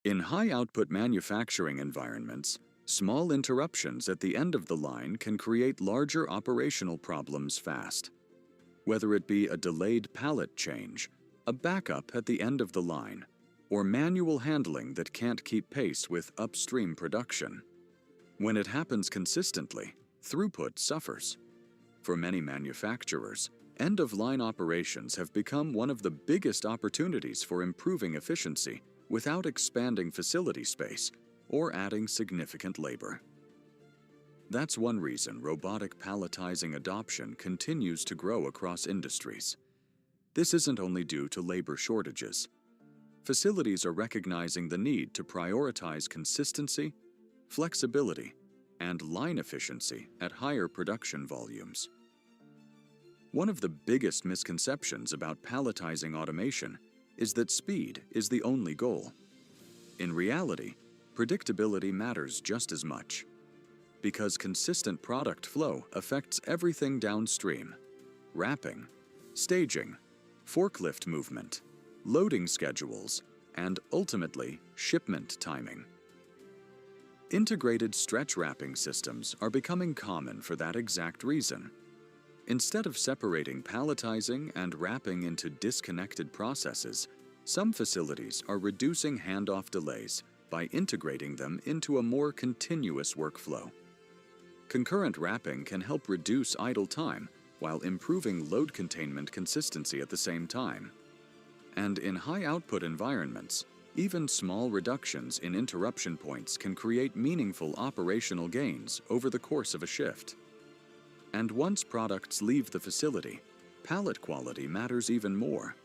In high-output manufacturing environments, small interruptions at the end of the line can create larger operational problems fast. Whether it be a delayed pallet change, a backup at the end of the line, or manual handling that can't keep pace with upstream production. When it happens consistently, throughput suffers. For many manufacturers, end-of-line operations have become one of the biggest opportunities for improving efficiency without expanding facility space or adding significant labor. That's one reason robotic palletizing adoption continues to grow across industries. This isn't only due to labor shortages. Facilities are recognizing the need to prioritize consistency, flexibility, and line efficiency at higher production volumes. One of the biggest misconceptions about palletizing automation is that speed is the only goal. In reality, predictability matters just as much, because consistent product flow affects everything downstream: wrapping, staging, forklift movement, loading schedules, and ultimately, shipment timing. Integrated stretch wrapping systems are becoming common for that exact reason. Instead of separating palletizing and wrapping into disconnected processes, some facilities are reducing handoff delays by integrating them into a more continuous workflow. Concurrent wrapping can help reduce idle time while improving load containment consistency at the same time. And in high-output environments, even small reductions in interruption points can create meaningful operational gains over the course of a shift. And once products leave the facility, pallet quality matters even more.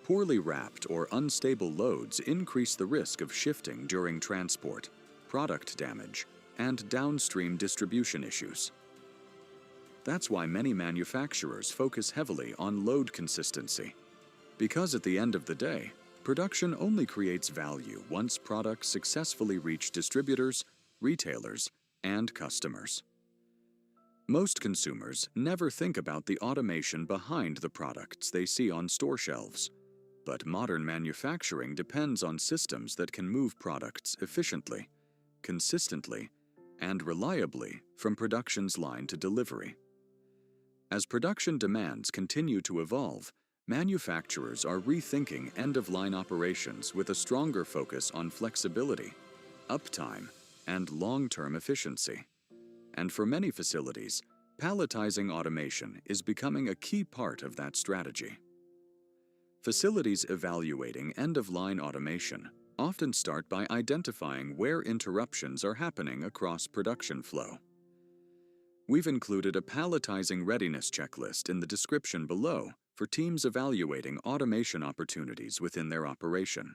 Poorly wrapped or unstable loads increase the risk of shifting during transport, product damage, and downstream distribution issues. That's why many manufacturers focus heavily on load consistency. Because at the end of the day, production only creates value once products successfully reach distributors, retailers, and customers. Most consumers never think about the automation behind the products they see on store shelves. But modern manufacturing depends on systems that can move products efficiently, consistently, and reliably from production's line to delivery. As production demands continue to evolve, manufacturers are rethinking end-of-line operations with a stronger focus on flexibility, uptime, and long-term efficiency. And for many facilities, palletizing automation is becoming a key part of that strategy. Facilities evaluating end-of-line automation often start by identifying where interruptions are happening across production flow. We've included a palletizing readiness checklist in the description below for teams evaluating automation opportunities within their operation.